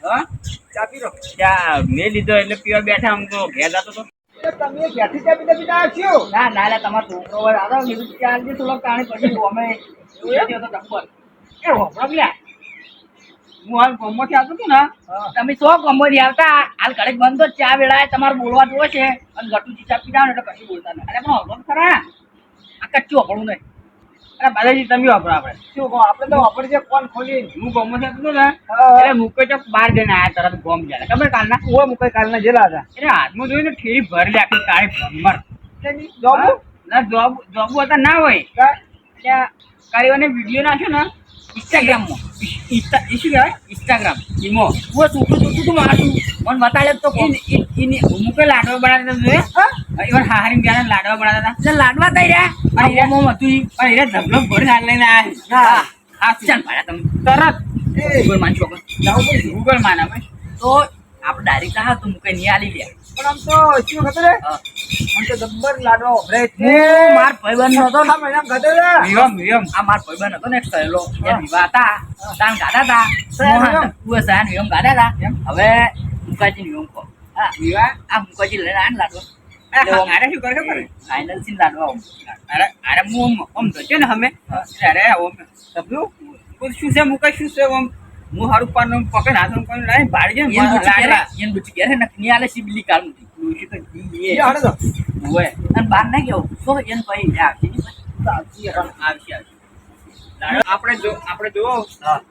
હા ચા પી લો. ચા મેં લીધો એટલે પીવા બેઠા હું તો ઘેર જતો તો. તમે ઘેરથી ચા પીતા આવ્યો. ના ના લે તમારો છોકરો હોય આવો કીધું ચાર જે થોડો કાણે પછી અમે એવું તો ટપ્પર એ હોપડો લ્યા હું હાલ ગોમમાંથી આવતો હતો ને તમે સો ગોમમાંથી આવતા હાલ ઘરે બંધ તો ચા વેળાએ તમારે બોલવા જોવે છે અને ગટુજી ચા પીતા ને એટલે કશું બોલતા નહીં અરે પણ હોપડો ખરા આ કચ્ચું હોપડું નહીં અરે બાલાજી તમે વાપરો આપણે શું કહો આપણે તો વાપરી છે કોણ ખોલી હું ગોમમાંથી આવતો હતો ને એટલે મૂકે ચોક બહાર જઈને આયા તરત ગોમ ગયા ખબર કાલના ઓય મુકાઈ કાલના જેલા હતા. એટલે હાથમાં જોઈને ઠેરી ભરી આખી કાળી ભમર જોબુ ના જોબ હતા ના હોય એટલે કારીઓને વિડીયો નાખ્યો ને ઇન્સ્ટાગ્રામમાં શું કહેવાય ઇન્સ્ટાગ્રામ એમાં હું છોકરું જોતું તું મારું મને બતાડે તો મૂકે લાડવા બનાવતા હતા એવા હારી ગયા લાડવા બનાવતા હતા લાડવા થઈ રહ્યા અને એમાં હતું પણ એને ધબલો ભરી હાલ લઈને આવ્યા હા ચાલ ભાડા તમે તરત ગૂગલ માન છોકર ગૂગલ માન અમે તો આપણે ડાયરેક્ટ હા તો મૂકે નહીં આલી ગયા પણ આમ તો શું ખબર હે મને તો જબ્બર લાડવા ઓભરે છે. હું માર ભાઈબંધ હતો ને મહિના ખબર હે વિયમ આ માર ભાઈબંધ હતો ને એક સહેલો એ વિવાહ હતા તાન ગાડા હતા તું સહન વિયમ ગાડા હતા હવે મુકાજી વિયમ કો હા વિવાહ આ મુકાજી લઈને આન લાડવા અરે શું કરે ખબર ફાઇનલ સીન લાડવા અરે હું ઓમ તો છે ને અમે અરે ઓમ તબલું શું છે મુકાઈ શું છે ઓમ હું હારું પાન પકડ હાથમ કોણ લાઈ ભાડી જે લાડવા એન બુચી કરે નકની આલે સિબલી કામ દોશી તો જી એ હાડે તો ઓય અને બાર ના કેવું સો એન ભાઈ આવશે આપણે જો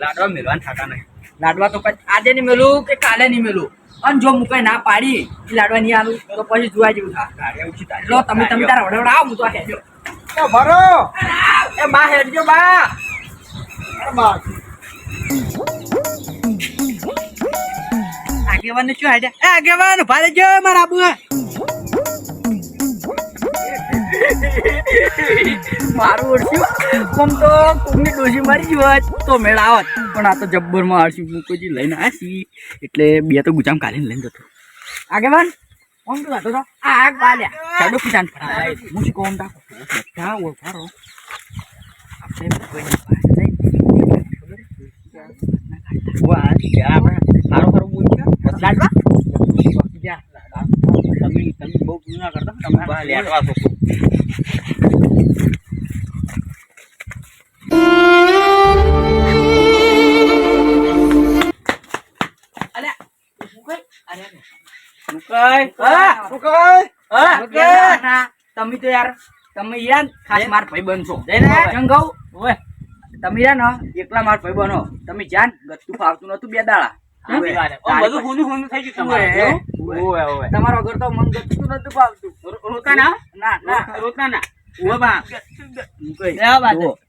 લાડવા મેલવાન થાતા નહીં લાડવા તો આજે નહીં મેલું કે કાલે નહીં મેલું અને જો મુકાઈ ના પાડી લાડવા નહીં આલું તો પછી જોવા જેવું થાય લો તમે તારા વડે આવો હું તો હેજો ભરો એ બા હેડજો બા બા આગેવાન શું આઈડિયા એ આગેવાન ભારે જો મારા આબુ મારું ઓળખ્યું કોમ તો કોમની ડોસી મારી ગઈ હોત તો મેળ આવત પણ આ તો જબ્બર માં આરસી મુકોજી લઈને આવ્યા એટલે બે તો ગુજામ કાઢીને લઈને જતો આગેવાન કોમ તો જતો આ આગ બાલ્યા ચાડો કિસાન ફરાય હું શું કોમ તા બધા ઓળખારો આપણે કોઈ વાહ આપણે સારો સારો બોલ્યો લાડવા તમે બહુ ના કરતા તમે બહાર લેટવા છો તમે તો યાર તમે યાર ખાસ માર ભાઈ બનશો તમે યાર ને એકલા માર ભાઈ બનો તમે જાન ગતું ફાવતું નતું બે દાડા તમારો ઘર તો મન ગતું નતું ફાવતું રોતા ના રોતા ના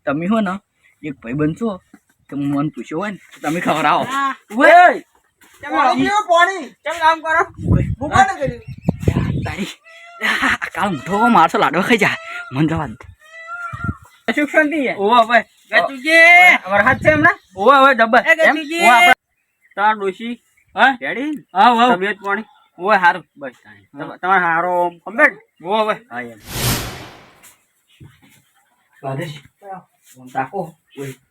તમે હો ને એક ભાઈ બનશો તો મન પૂછ્યો હોય ને તમે ખવડાવો કાલ મોટો મારસો લાડવા ખાઈ જા મન જવા સુખ શાંતિ વરસાદ છે હમણાં હવે જબર તાર ડોશી તબિયત પાણી ઓય હારું બસ તમારે હારો કમ્પ્લીટ હવે હા યાર તાકો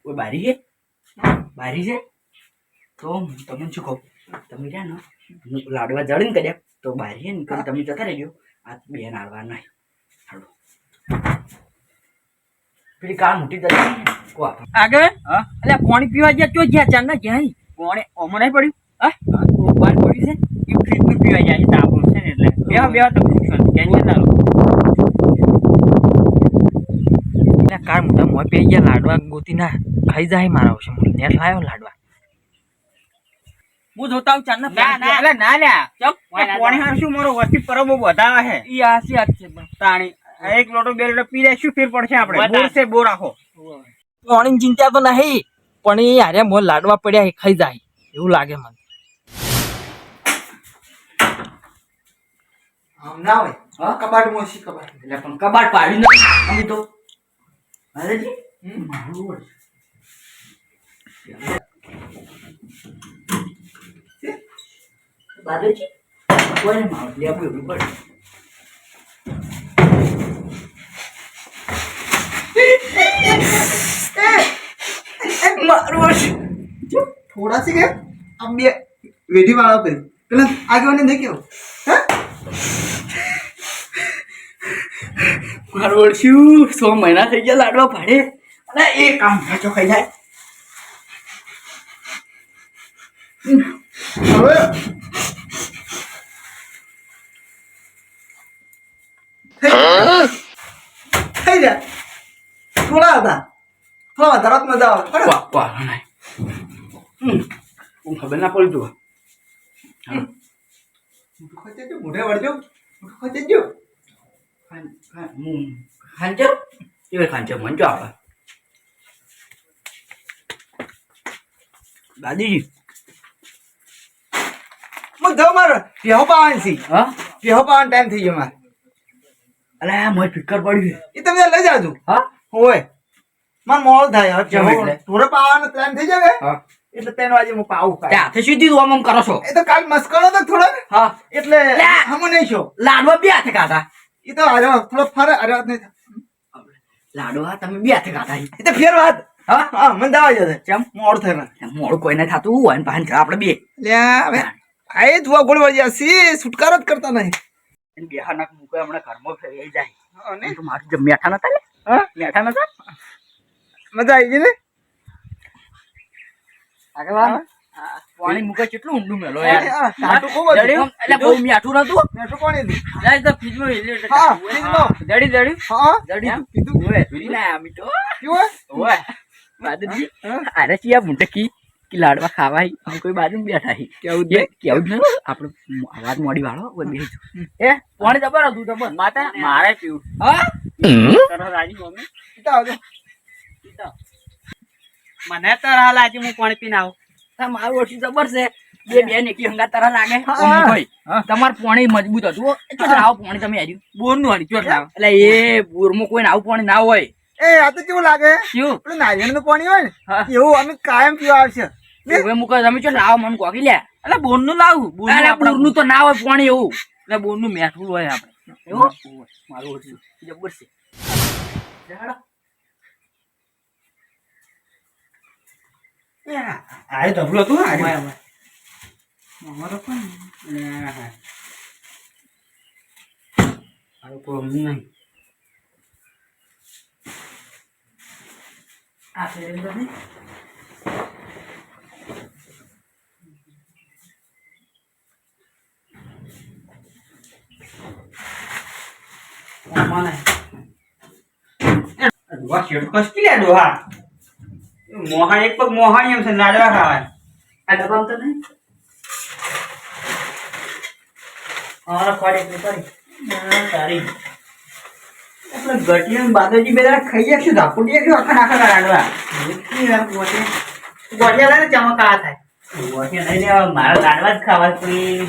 ઓય બારી છે તો તમને શું કહું તમે રહ્યા ને લાડવા જડીને કર્યા તો બારી ને તમે જતા રહેજો આ બે નાડવા નહીં હાલો પેલી કાર મોટી જતી આગળ એટલે પાણી પીવા ગયા તો ગયા ચાર ના ગયા પાણી ઓમાં નહીં પડ્યું હા બહાર પડ્યું છે એ ફ્રીજનું પીવા જાય છે તાપું છે ને એટલે બેવા તમે ટેન્શન ના લો એટલે કાર મોટા મોં પી ગયા લાડવા ગોતી ના ખાઈ જાય મારા આવશે નેટ લાવ્યો લાડવા હું જોતા હું ચાર ના લ્યા પાણી હાર શું મારો વસ્તી પરબો વધારે છે ઈ આસી આજ છે તાણી એક લોટો બે લોટો પી જાય શું ફેર પડશે આપણે બોર છે બોર આખો પાણીની ચિંતા તો નહીં પણ એ હારે મોં લાડવા પડ્યા એ ખાઈ જાય એવું લાગે મને આમ ના હોય હા કબાટ મોસી કબાટ એટલે પણ કબાટ પાડી ન અમે તો હાલેજી મારું બાદેજી કોઈને માર લે આપું એવું પડે મારું થોડા સી કે આમ બે વેઢી વાળો કરી પેલા આગેવાને નહીં કેવું હે મારું ઓળખ્યું 6 મહિના થઈ ગયા લાડવા ભાડે અને એ કામ સાચો ખાઈ જાય હવે થઈ જાય થોડા હતા થોડા વધારે મજા આવે ખબર? વાહ વાહ નહીં હું ખબર ના પડી તું મોઢું ખોચેજો, મોઢે વળજો, મોઢું ખોચેજો. ખાંચો એ ખાંચો મંચો આવે દાદીજી હું જાઉં મારે પેહો પાવાની છે. હા પેહો પાવાનો ટાઈમ થઈ ગયો મારે. અલે મને ફિકર પડી એ તમે લઈ જાજો. હા હોય મારે મોડું થાય હવે કેમ પેહો એટલે? ઢોરે પાવાનો ટાઈમ થઈ જાય હા એટલે 3 વાગે હું પાવું તે ખાય. હાથે સીધી દુઆ મમ કરો છો એ તો કાલ મસ્કરો તો થોડો હા એટલે લે. હમું નહીં છો. લાડવા બે હાથે ખાધા એ તો અરે થોડો ફરે અરે નહીં લાડવા તમે બે હાથે ખાધા એ તો ફેર વાત. હા હા મને દાવા જશે કેમ મોડું થાય મને. મોડું કોઈને થતું હોય ને પાછળ આપણે બે લ્યા હવે આ જ વા ગોળ વળ્યા સી છુટકારો જ કરતા નહીં. બેહા નાક મૂકે હમણાં ઘરમાં ફેરી જાય અને તો મારું જે મેઠા નતા લે હા મેઠા નતા મજા આવી ગઈ ને. આગળ પાણી મૂકે કેટલું ઊંડું મેલો હા, ટાટું ખૂબ હતું. જડ્યું? એટલે બહુ મીઠું નતું મેઠું કોણે દીધું? જાય તો ફ્રીજમાં હિલે એટલે હા, હોય. ફ્રીજમાં. જડી જડી હા જડી એમ? કીધું. ઓય જોઈ ના આ મીઠો કેવું ઓય બાદજી અરે ચિયા મુંટકી કે લાડવા ખાવાય અમે કોઈ બાજુ બેઠા હી કેવું એ કેવું જ નહીં આપણે અવાજ મોડી વાળો ઓય બેહી એ પાણી જબર હતું જબર માતા મારે પીવું હા તરહ રાજી મમ્મી સીધા આવજો. મને તરહ લાજી હું પાણી પીને આવું મારું ઓછી જબર છે બે બેન એકી હંગા તરહ લાગે ભાઈ તમારું પાણી મજબૂત હતું ચો લાવો પાણી તમે આર્યું બોર નું હારી ચો લાવો એટલે એ બોરમાં કોઈ આવું પાણી ના હોય એ આ તો કેવું લાગે શું પેલું નારિયેળનું પાણી હોય ને હા. એવું અમે કાયમ પીવા આવશે. હવે મુકો તમે ચો લાવો મને કોકી લે એટલે બોર નું લાવું બોર નું તો ના હોય પાણી એવું એટલે બોર નું મેઠું હોય આપણે એવું મારું ઓછું જબર છે આ ડબલું હતું ને આ. અમારો પણ કોઈ નહીં આ સિલિન્ડર નહીં મોહાણ એક પગ મોહાણી એમ છે નાડવા ખાવાય આ ડબ્બામાં તો નહીં અમારા ખોડે તો કરી તારી આપણે ગટિયા બાદરજી બે દાડા ખાઈ જશું ધાપુડી જશું આખા નાખા કાઢવા ગોઠિયા લાગે ચમકા થાય નહીં લેવા મારા લાડવા જ ખાવા કોઈ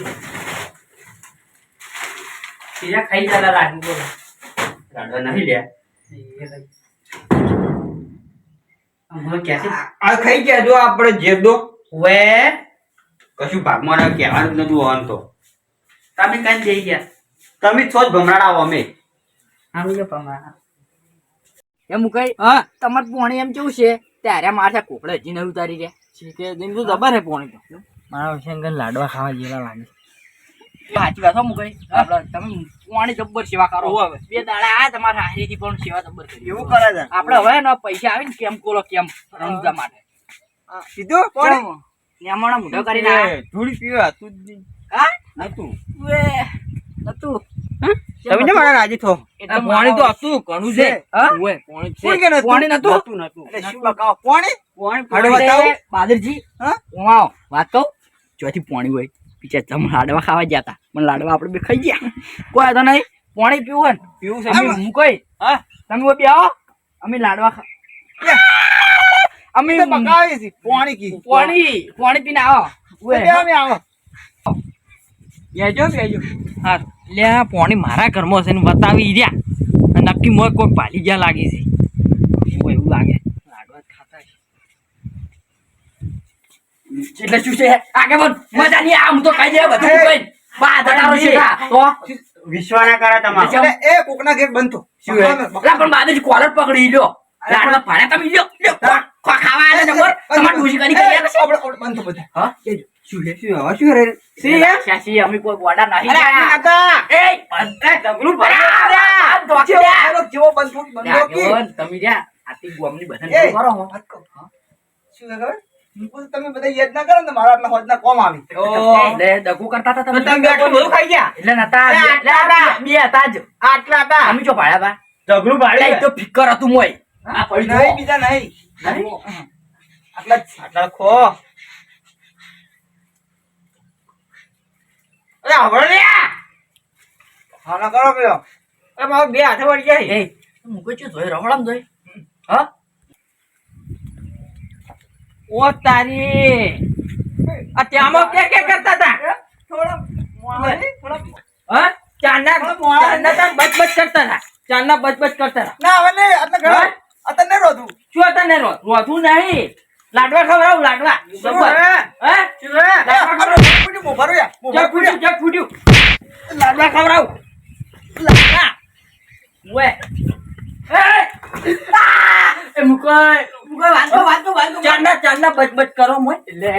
બીજા ખાઈ જતા લાગી બોલો લાડવા નહીં લ્યા આ ખાઈ ગયા જો આપણે જેબ દો વે કશું ભાગમાં ના કહેવાનું જ નતું હોવાનું તો તમે કાંઈ જઈ ગયા તમે છો જ ભમરાડા આવો અમે આમ જો પમા એમ કઈ હા તમાર પોણી એમ કેવું છે ત્યારે મારે કોકડે હજી નહીં ઉતારી રહ્યા કે દિન તો જબર હે પોણી તો મારા શંકર લાડવા ખાવા જેવા લાગે સાચી વાત હો મુકઈ આપણે તમે પોણી જબ્બર સેવા કરો હવે બે દાડા આ તમારા હારીથી પણ સેવા જબ્બર કરી એવું કરે છે આપણે હવે ને પૈસા આવે ને કેમ કોલો કેમ રમજા માટે સીધું પાણી નેમણા મુઢો કરીને આયા. થોડી પીવા તું હા નતું વે નતું તમે ને મારા રાજી થો એટલે પાણી તો મારો- હતું ઘણું છે હા? ઓવે પાણી છે કોણ કે નતું? પાણી નતું? નતું એટલે શું બકાવો પાણી પાણી હાડો એટલે બતાવો. બાદરજી હા વાવ વાત કહું ચોથી પોણી હોય પીછે તમે લાડવા ખાવા ગયા તા પણ લાડવા આપણે બે ખાઈ ગયા કોઈ તો નહીં પોણી પીવું હોય ને પીવું છે અમે હું કઈ હા તમે કોઈ બી આવો અમે લાડવા અમે તો બકાવી છે પાણી કી પોણી પીને આવો બે અમે આવો બેજો બેજો હા લે પાણી મારા ઘરમાં છે ને બતાવી રહ્યા નક્કી મોય કોઈ પાલી ગયા લાગી છે એવું લાગે લાડવા જ ખાતા છે એટલે શું છે આગળ બોલ મજા નહીં આ હું તો ખાઈ જાય બધું કોઈ બા દડારો છે તો વિશ્વાના કરા તમારો એટલે એટલે એ કોકના ઘેર બનતો શું હે? એટલે પણ બાદરજી કોલર પકડી લ્યો લાડવા ભાડે તમે લ્યો લ્યો ખાવા આલે જબર તમાર ડોશી કરી કરી આલે છે. આપણે બંધ તો બધા. હા શું લે શું હવે શું રે સી હે શાસી અમે કોઈ ગોડા નહીં અરે આટલા કાકા એ બંધ ડગલું ભરા જેવો બંધ થોડી બંધ કી. તમે રહ્યા આતી ગોમની બધાને એ, કરો હો. વાત કહું. શું છે ખબર? હું તમે બધા યાદ ના કરો ને મારા આટલા હોજના કોમ આવી. લે દગુ કરતા હતા તમે તમે આટલું બધું ખાઈ ગયા એટલે નતા એ, આટલા બે હતા જ આટલા હતા અમે જો ભાડ્યા બા ઝઘડું એટલે ભાડે તો ફિકર હતું મોય આ પડી નહીં બીજા નહીં. નહીં? આટલા જ. આટલા ખો અરે હવે લે હા ના કરો પેલો. અરે મારો બે હાથે વળી જાય એ મુકો ચો જોઈ રહોળામ જોઈ હા ઓ તારી આ ત્યાંમાં કે કરતા હતા થોડા મોડા નહીં, થોડા હા ચાંદના ચાંદના બચબચ કરતા હતા ચાંદના બચબચ કરતા હતા ના હવે નહીં આટલા ઘણા અત્યારે નહીં રોધું. શું હતા ને રોધું નહીં લાડવા ખવડાવું લાડવા બરોબર હે શું હે લાડવા ખવડાવું મોભારું યાર, જગ મોભારું ફૂટ્યું યાર. જગ ફૂટ્યું લાડવા ખવડાવું લાડવા ઓએ એ મુકોય ચાંદના ચાંદના બચબચ કરો મોય એટલે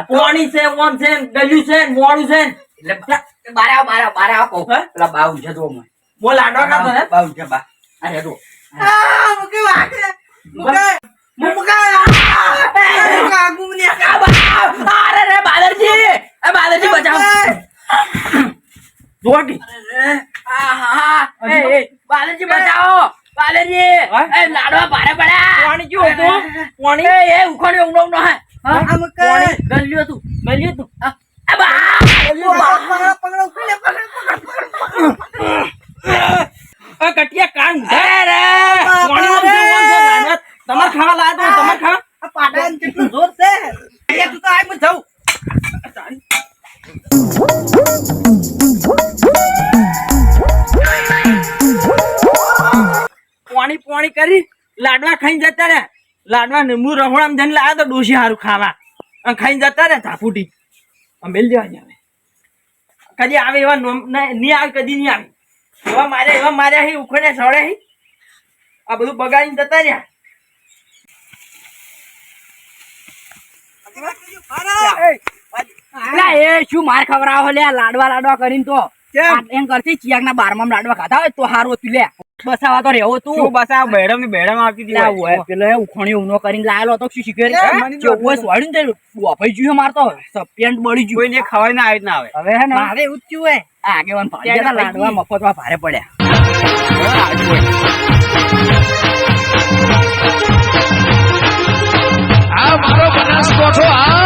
પોણી છે ઓમ છે ગલ્યું છે મોડું છે એટલે બારે આવો કહું હે? પેલા બાઉ છે તો મોય મો લાડવા ખાતો હે બાઉ છે બા અરે રો મુકે વાગે. મુકે. અરે રે બાદરજી એ બાદરજી બચાવ જોગી એ બાદરજી બચાવો બાદરજી હા? એ લાડવા ભારે પડ્યા પાણી કેવું હતું પાણી એ ઉખડ્યો ઊંડો ઊંડો હે હા પાણી ગલ્યું હતું ગલ્યું હતું એ બા આ કટિયા કાન અરે રે પાણી ઓમ છે, લાડવા તમારે ખાવા લાયા તો તમારે ખાવા આ પાટાને કેટલું જોર છે. અહીંયા તું તો આય મત જાઉં. પાણી પાણી કરી લાડવા ખાઈને જતા રહ્યા લાડવા ને હું રહોડામાં જઈને લાયા તો ડોશી હારું ખાવા અને ખાઈને જતા રહ્યા ધાપુટી મેલ દેવા આવે કદી આવે એવા નહીં આવે કદી નહીં આવે એવા માર્યા હે ઉખડે સડે હે આ બધું બગાડીને જતા રહ્યા અલા એ શું માર ખવડાવો લે લાડવા કરીને તો એમ કરતી ચિયાકના બારમામ લાડવા ખાધા હોય તો હારું હતું લે બસાવા તો રહેવો તું બસ આ બેડમ ની બેડમ આવતી લા ઓય પેલો એ ઉખણી ઊનો કરીને લાયેલો તો શું શીખે રે જો ઓય સ્વાડીને તે બોફાઈ જ્યું મારતો સપિયન્ટ બળી જ્યું કોઈને ખવાય ના આવી ના આવે હવે હે ને મારે ઉચ્ચું હે આગેવાન ભાઈ હતા લાડવા મફતમાં ભારે પડ્યા આ મારો બનાસકોઠો આ